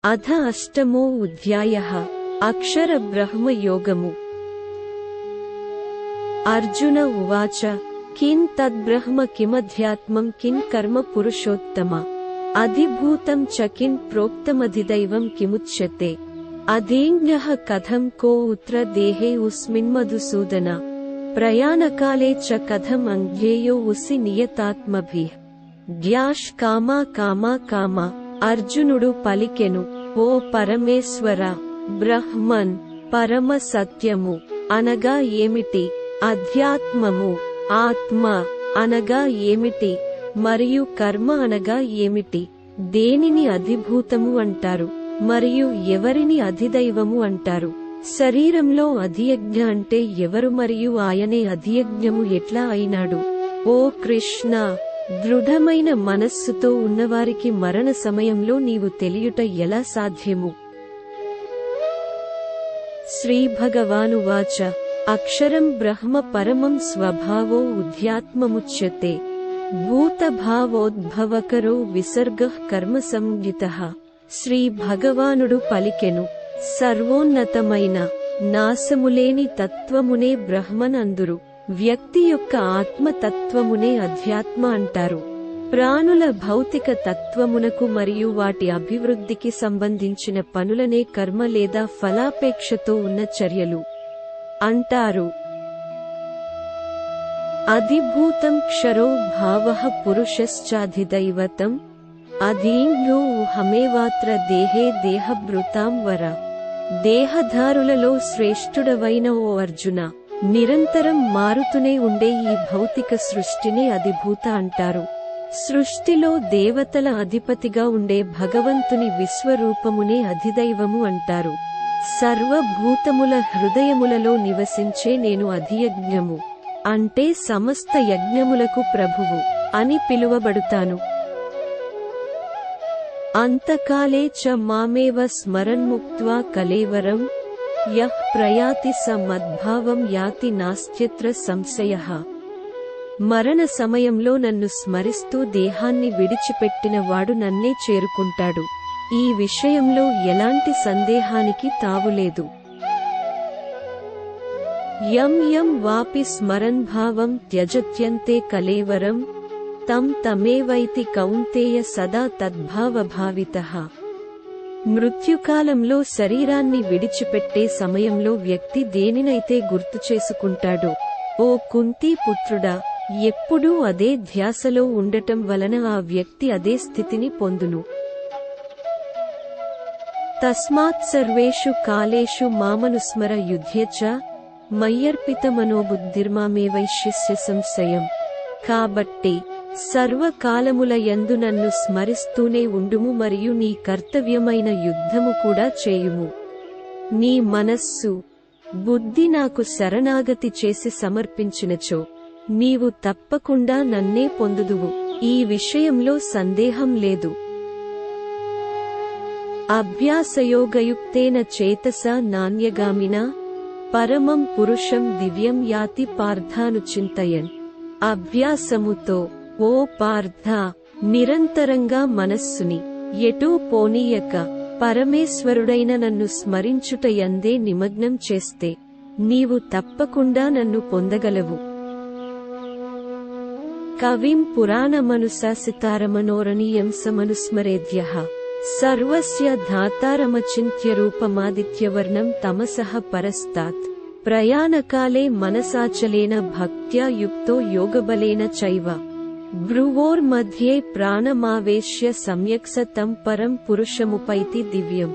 అథ అష్టమో అధ్యాయః అక్షర బ్రహ్మ యోగము। అర్జున ఉవాచ కిం తద్బ్రహ్మ కిమధ్యాత్మం కిం కర్మ పురుషోత్తమ అధిభూతం చ కిం ప్రోక్తమధిదైవం కిముచ్యతే అధేజ్ఞః కథం కో ఉత్ర దేహే ఉస్మిన్మధుసూదన ప్రయాణకాలే చ కథం అంజ్ఞేయో ఉసి నియతాత్మభిః జ్ఞాష్ కామా కామా కామా। అర్జునుడు పలికెను, ఓ పరమేశ్వర, బ్రహ్మన్ పరమ సత్యము అనగా ఏమిటి, అధ్యాత్మము ఆత్మ అనగా ఏమిటి, మరియు కర్మ అనగా ఏమిటి, దేనిని అధిభూతము అంటారు మరియు ఎవరిని అధిదైవము అంటారు, శరీరంలో అధియజ్ఞ అంటే ఎవరు మరియు ఆయనే అధియజ్ఞము ఎట్లా అయినాడు। ఓ కృష్ణ, దృఢమైన మనస్సుతో ఉన్నవారికి మరణ సమయంలో నీవు తెలియుట ఎలా సాధ్యము। శ్రీ భగవానువాచ అక్షరం బ్రహ్మ పరమం స్వభావో ఉధ్యాత్మముచ్యతే భూతభావోద్భవకరో విసర్గః కర్మ సంజ్ఞితః। శ్రీ భగవానుడు పలికెను, సర్వోన్నతమైన నాశములేని తత్వమునే బ్రహ్మన్ అందురు, వ్యక్తి యొక్క ఆత్మతత్వమునే అధ్యాత్మ అంటారు। ప్రాణుల భౌతిక తత్వమునకు మరియు వాటి అభివృద్ధికి సంబంధించిన పనులనే కర్మ లేదా ఫలాపేక్షతో ఉన్న చర్యలు అంటారు। అధిభూతం క్షరో భావః పురుషశ్చాధిదైవతం అధీజ్ఞో హమేవాత్ర దేహే దేహభృతాం వర। దేహధారులలో శ్రేష్ఠుడవైన ఓ అర్జున, నిరంతరం మారుతూనే ఉండే ఈ భౌతిక సృష్టిని అధిభూత అంటారు। సృష్టిలో దేవతల అధిపతిగా ఉండే భగవంతుని విశ్వరూపమునే అధిదైవము అంటారు। సర్వభూతముల హృదయములలో నివసించే నేను అధియజ్ఞము అంటే సమస్త యజ్ఞములకు ప్రభువు అని పిలువబడుతాను। అంతకాలే చ మామేవ స్మరన్ముక్త్వా కలేవరం యః ప్రయాతి స మద్భావం యాతి నాస్త్యత్ర సంశయః। మరణ సమయంలో నన్ను స్మరిస్తూ దేహాన్ని విడిచిపెట్టిన వాడు నన్నే చేరుకుంటాడు, ఈ విషయంలో ఎలాంటి సందేహానికి తావులేదు। యం యం వాపి స్మరన్ భావం త్యజత్యంతే కలేవరం తం తమేవైతి కౌంతేయ సదా తద్భావభావితః। మృత్యుకాలంలో శరీరాన్ని విడిచిపెట్టే సమయంలో వ్యక్తి దేనినైతే గుర్తు చేసుకుంటాడో, ఓ కుంతీ పుత్రుడా, ఎప్పుడూ అదే ధ్యాసలో ఉండటం వలన ఆ వ్యక్తి అదే స్థితిని పొందును। తస్మాత్ సర్వేషు కాలేషు మామనుస్మర యుధ్య చ మయ్యర్పితమనోబుద్ధిర్మామేవైష్యస్య సంశయం। కాబట్టి సర్వకాలముల యందు నన్ను స్మరిస్తూనే ఉండుము మరియు నీ కర్తవ్యమైన యుద్ధము కూడా చేయుము। నీ మనస్సు బుద్ధి నాకు శరణాగతి చేసి సమర్పించినచో నీవు తప్పకుండా నన్నే పొందుదువు, ఈ విషయంలో సందేహం లేదు। అభ్యాసయోగయుక్తేన చేతసా నాన్యగామినా పరమం పురుషం దివ్యం యాతి పార్థానుచింతయన్। అభ్యాసముతో ఓ పార్థ, నిరంతరంగా మనస్సుని ఎటూ పోనీయక పరమేశ్వరుడైన నన్ను స్మరించుట యందే నిమగ్నం చేస్తే నీవు తప్పకుండా నన్ను పొందగలవు। కవిం పురాణమనుశాసితారమనోరణీయం సమనుస్మరేద్యః సర్వస్య ధాతారమచింత్య రూపమాదిత్యవర్ణం తమసః పరస్తాత్ ప్రయాణకాలే మనసాచలేన భక్త్యా యుక్తో యోగబలేన చైవ భ్రువోర్మధ్యే ప్రాణమావేశ్య సమ్యక్ స తం పరం పురుషముపైతి దివ్యం।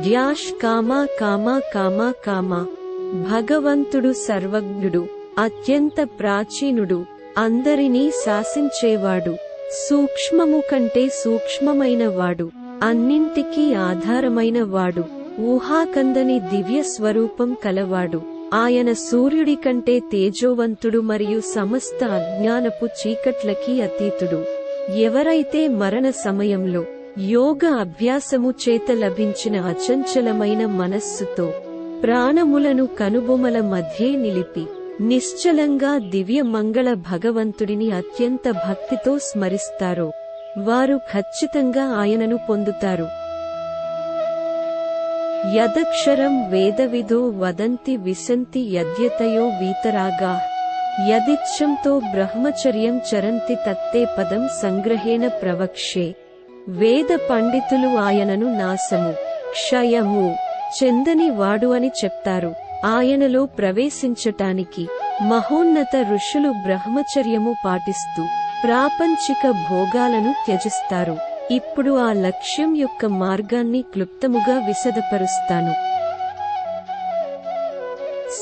Dash comma comma comma comma. భగవంతుడు సర్వజ్ఞుడు, అత్యంత ప్రాచీనుడు, అందరినీ శాసించేవాడు, సూక్ష్మము కంటే సూక్ష్మమైన వాడు, అన్నింటికీ ఆధారమైన వాడు, ఊహాకందని దివ్య స్వరూపం కలవాడు। ఆయన సూర్యుడి కంటే తేజోవంతుడు మరియు సమస్త అజ్ఞానపు చీకట్లకి అతీతుడు। ఎవరైతే మరణ సమయంలో యోగ అభ్యాసము చేత లభించిన అచంచలమైన మనస్సుతో ప్రాణములను కనుబొమల మధ్యే నిలిపి నిశ్చలంగా దివ్య మంగళ భగవంతుడిని అత్యంత భక్తితో స్మరిస్తారో వారు ఖచ్చితంగా ఆయనను పొందుతారు। యదక్షరం వేదవిదో వదంతి విశంతి యద్యతయో వీతరాగా యదిచ్ఛంతో బ్రహ్మచర్యం చరంతి తత్తే పదం సంగ్రహేణ ప్రవక్ష్యే. వేద పండితులు ఆయనను నాశము, క్షయము చెందని వాడు అని చెప్తారు. ఆయనలో ప్రవేశించటానికి మహోన్నత ఋషులు బ్రహ్మచర్యము పాటిస్తూ ప్రాపంచిక భోగాలను త్యజిస్తారు. ఇప్పుడు ఆ లక్ష్యం యొక్క మార్గాన్ని క్లుప్తముగా విశదపరుస్తాను.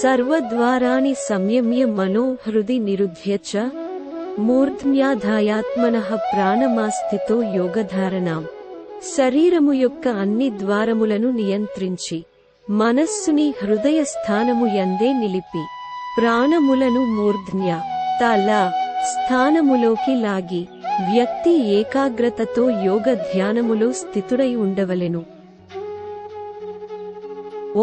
సర్వద్వారాణి సంయమ్య మనో హృది నిరుధ్య చ మూర్ధ్న్యాధాయాత్మనః ప్రాణమాస్థితో యోగధారణాం. శరీరము యొక్క అన్ని ద్వారములను నియంత్రించి మనస్సుని హృదయ స్థానము యందే నిలిపి ప్రాణములను మూర్ధ్న్య తల స్థానములోకి లాగి వ్యక్తి ఏకాగ్రతతో యోగ ధ్యానములో స్థితుడై ఉండవలెను.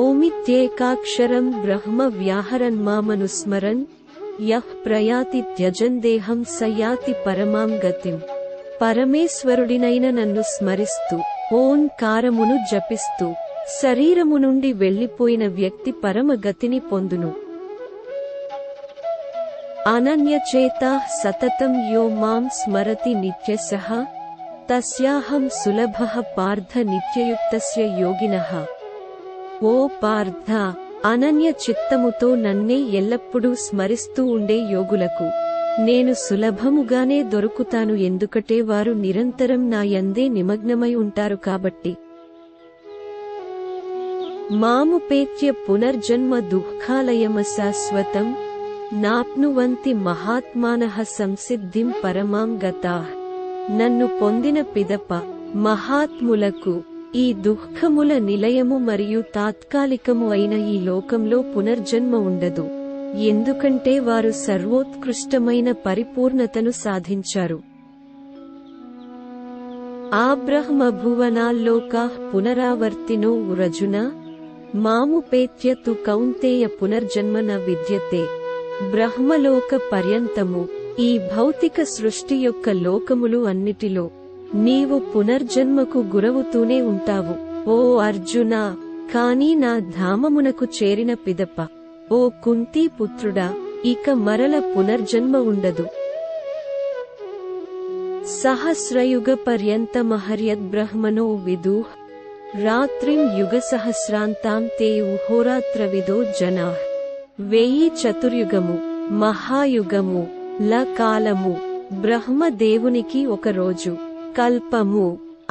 ఓమిత్యేకాక్షరం బ్రహ్మ వ్యాహరన్మామనుస్మరన్ యః ప్రయాతి త్యజన్ దేహం స యాతి పరమాం గతిం. పరమేశ్వరుడినైన నన్ను స్మరిస్తూ ఓంకారమును జపిస్తూ శరీరము నుండి వెళ్లిపోయిన వ్యక్తి పరమ గతిని పొందును. అనన్యచేతా సతతం యో మాం స్మరతి నిత్యశః తస్యాహం సులభః పార్థ నిత్యయుక్తస్య యోగినః. ఓ పార్థ, అనన్య చిత్తముతో నన్నే ఎల్లప్పుడూ స్మరిస్తూ ఉండే యోగులకు నేను సులభముగానే దొరుకుతాను, ఎందుకంటే వారు నిరంతరం నా యందే నిమగ్నమై ఉంటారు కాబట్టి. మాముపేత్య పునర్జన్మ దుఃఖాలయమశాశ్వతం నాప్నువంతి మహాత్మానః సంసిద్ధిం పరమాం గతాః. నన్ను పొందిన పిదప మహాత్ములకు ఈ దుఃఖముల నిలయము మరియు తాత్కాలికము అయిన ఈ లోకంలో పునర్జన్మ ఉండదు, ఎందుకంటే వారు సర్వోత్కృష్టమైన పరిపూర్ణతను సాధించారు. ఆబ్రహ్మభువనాల్లోకాః పునరావర్తినో వ్రజున మాముపేత్య తు కౌంతేయ పునర్జన్మ న విద్యతే. బ్రహ్మలోక పర్యంతము ఈ భౌతిక సృష్టి యొక్క లోకములు అన్నిటిలో నీవు పునర్జన్మకు గురవుతూనే ఉంటావు ఓ అర్జునా. కాని నా ధామమునకు చేరిన పిదప ఓ కుంతీ పుత్రుడా, ఇక మరల పునర్జన్మ ఉండదు. సహస్రయుగ పర్యంతమహర్యద్బ్రహ్మణో విదుః రాత్రిం యుగ సహస్రాంతాం తే ఉహోరాత్రవిదో జనాః. 1000 చతుర్యుగము, మహాయుగము ల కాలము బ్రహ్మదేవునికి ఒక రోజు కల్పము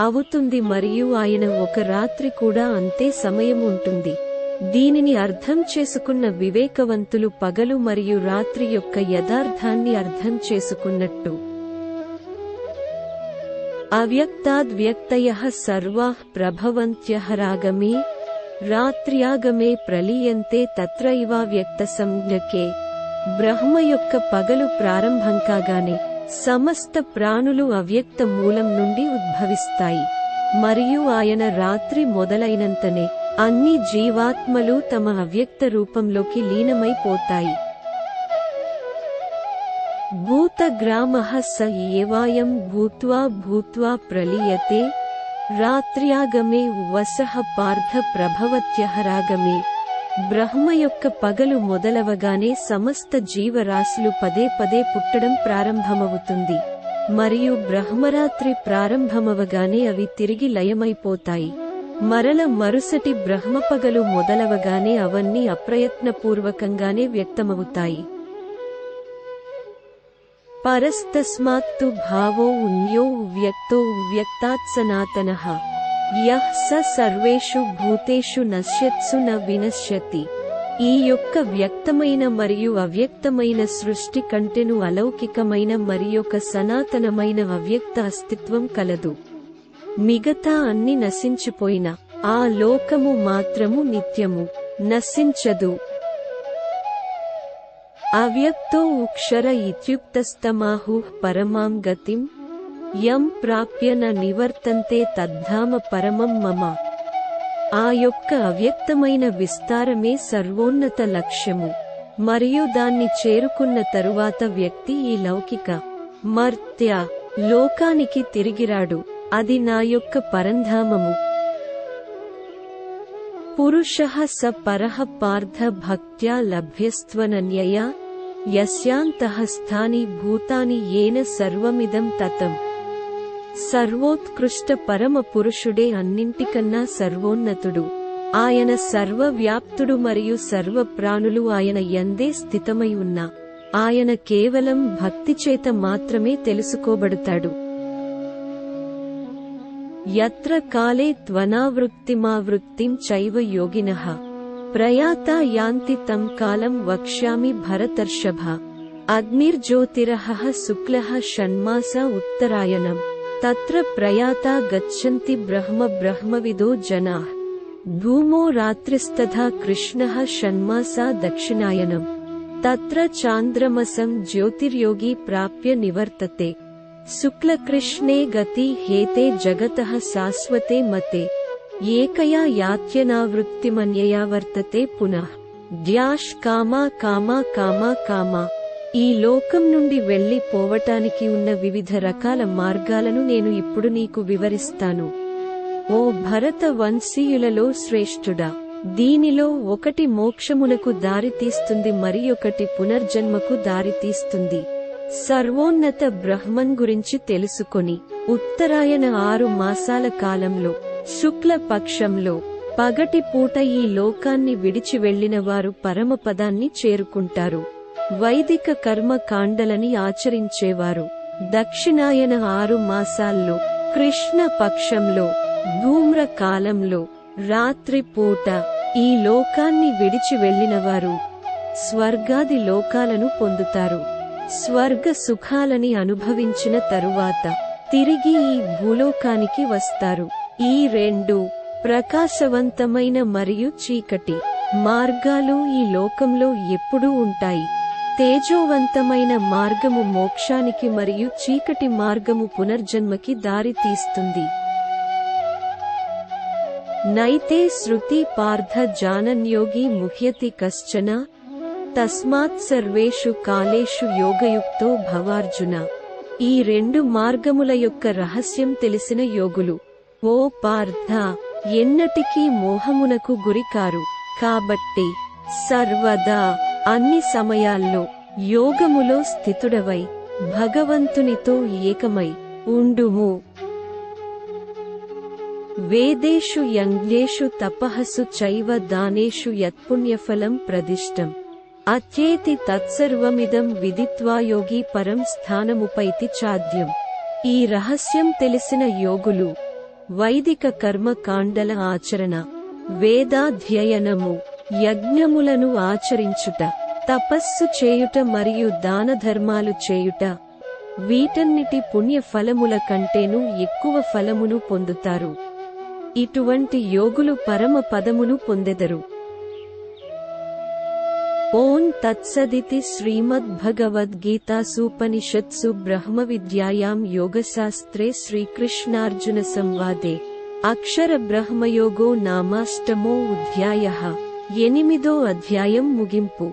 అవుతుంది మరియు ఆయన ఒక రాత్రి కూడా అంతే సమయం ఉంటుంది. దీనిని అర్థం చేసుకున్న వివేకవంతులు పగలు మరియు రాత్రి యొక్క యథార్థాన్ని అర్థం చేసుకున్నట్టు. అవ్యక్తాద్వ్యక్తయః సర్వాః ప్రభవంత్యః రాగమే రాత్ర్యాగమే ప్రలీయంతే తత్రైవావ్యక్త సంజ్ఞకే. బ్రహ్మ యొక్క పగలు ప్రారంభం కాగానే సమస్త ప్రాణులు అవ్యక్త మూలం నుండి ఉద్భవిస్తాయి మరియు ఆయన రాత్రి మొదలైనంతనే అన్ని జీవాత్మలు తమ అవ్యక్త రూపంలోకి లీనమైపోతాయి. భూతగ్రామః స ఏవాయం భూత్వా భూత్వా ప్రలీయతే రాత్ర్యాగమే వసః పార్థ ప్రభవత్యః రాగమే. బ్రహ్మ యొక్క పగలు మొదలవగానే సమస్త జీవరాశులు పదే పదే పుట్టడం ప్రారంభమవుతుంది మరియు బ్రహ్మరాత్రి ప్రారంభమవగానే అవి తిరిగి లయమైపోతాయి. మరల మరుసటి బ్రహ్మపగలు మొదలవగానే అవన్నీ అప్రయత్నపూర్వకంగానే వ్యక్తమవుతాయి. పరస్తస్మాత్తు భావో ఉన్యో వ్యక్తో వ్యక్తాత్ సనాతనః యః స సర్వేషు భూతేషు నశ్యత్సు న వినశ్యతి. ఈ యొక్క వ్యక్తమైన మరియు అవ్యక్తమైన సృష్టి కంటెను అలౌకికమైన మరియొక సనాతనమైన అవ్యక్త అస్తిత్వం కలదు. మిగతా అన్ని నశించిపోయిన ఆ లోకము మాత్రము నిత్యము, నశించదు. అవ్యక్తో అక్షర ఇత్యుక్తస్తమాహుః పరమాం గతిం యం ప్రాప్య న నివర్తంతే తద్ధామ పరమం మమ. ఆ యొక్క అవ్యక్తమైన విస్తారమే సర్వోన్నత లక్ష్యము మరియు దాన్ని చేరుకున్న తరువాత వ్యక్తి ఈ లౌకిక మర్త్య లోకానికి తిరిగిరాడు, అది నా యొక్క పరంధామము. పురుషః స పరః పార్థ భక్త్యా లభ్యస్త్వనన్యయా యస్యాంతః స్థాని భూతాని యేన సర్వమిదం తతం. సర్వోత్కృష్ట పరమ పురుషుడే అన్నింటికన్నా సర్వోన్నతుడు. ఆయన సర్వవ్యాప్తుడు మరియు సర్వ ప్రాణులు ఆయన యందే స్థితమై ఉన్నా ఆయన కేవలం భక్తి చేత మాత్రమే తెలుసుకోబడతాడు. యత్ర కాలే త్వనావృత్తిమావృత్తిం చైవ యోగినః ప్రయాతా యాంతి తం కాలం వక్ష్యామి భరతర్షభ. అగ్నిర్జ్యోతిరహః శుక్లః షణ్మాస ఉత్తరాయణం తత్ర ప్రయాతా గచ్చంతి బ్రహ్మవిదో జనాః. ధూమో రాత్రిస్తథా కృష్ణః షణ్మాసా దక్షిణాయనం తత్ర చాంద్రమసం జ్యోతిర్యోగి ప్రాప్య నివర్తతే. శుక్లకృష్ణే గతి హేతే జగతః శాశ్వతే మతే ఏకయా యాత్యనావృత్తిమన్యయా వర్తతే పునః. Dash comma comma comma comma. ఈ లోకం నుండి వెళ్లి పోవటానికి ఉన్న వివిధ రకాల మార్గాలను నేను ఇప్పుడు నీకు వివరిస్తాను. ఓ భరత వంశీయులలో శ్రేష్ఠుడా, దీనిలో ఒకటి మోక్షమునకు దారితీస్తుంది, మరియొకటి పునర్జన్మకు దారితీస్తుంది. సర్వోన్నత బ్రహ్మన్ గురించి తెలుసుకొని ఉత్తరాయణ 6 మాసాల కాలంలో శుక్ల పక్షంలో పగటి పూట ఈ లోకాన్ని విడిచి వెళ్లిన వారు పరమపదాన్ని చేరుకుంటారు. వైదిక కర్మ కాండలని ఆచరించేవారు దక్షిణాయన 6 మాసాల్లో కృష్ణ పక్షంలో ధూమ్ర కాలంలో రాత్రి పూట ఈ లోకాన్ని విడిచి వెళ్లినవారు స్వర్గాది లోకాలను పొందుతారు. స్వర్గ సుఖాలని అనుభవించిన తరువాత తిరిగి ఈ భూలోకానికి వస్తారు. ఈ 2 ప్రకాశవంతమైన మరియు చీకటి మార్గాలు ఈ లోకంలో ఎప్పుడూ ఉంటాయి. తేజోవంతమైన మార్గము మోక్షానికి మరియు చీకటి మార్గము పునర్జన్మకి దారి తీస్తుంది. నైతే శృతి పార్థ జానన్యోగి ముహ్యతి కశ్చన తస్మాత్ సర్వేషు కాలేషు యోగయుక్తో భవార్జున. ఈ 2 మార్గముల యొక్క రహస్యం తెలిసిన యోగులు ఓ పార్థ ఎన్నటికీ మోహమునకు గురికారు. కాబట్టి సర్వదా అన్ని సమయాల్లో యోగములో స్థితుడవై భగవంతునితో ఏకమై ఉండుము. వేదేషు యంగ్లేషు తపఃసు చైవ దానేషు యత్పుణ్యఫలం ప్రదిష్టం అత్యేతి తత్సర్వమిదం విదిత్వా యోగి పరం స్థానముపైతి చాద్యం. ఈ రహస్యం తెలిసిన యోగులు వైదిక కర్మ కాండల ఆచరణ, వేదాధ్యయనము, యజ్ఞములను ఆచరించుట, తపస్సు చేయుట మరియు దాన ధర్మాలు చేయుట, వీటన్నిటి పుణ్య ఫలముల కంటేనూ ఎక్కువ ఫలమును పొందుతారు. ఇటువంటి యోగులు పరమ పదమును పొందెదరు. ఓం తత్సదితి శ్రీమద్భగవద్గీతాసూపనిషత్సు బ్రహ్మవిద్యాయాం యోగశాస్త్రే శ్రీకృష్ణార్జున సంవాదే అక్షర బ్రహ్మయోగో నామాష్టమో అధ్యాయః. 8వ అధ్యాయం ముగింపు.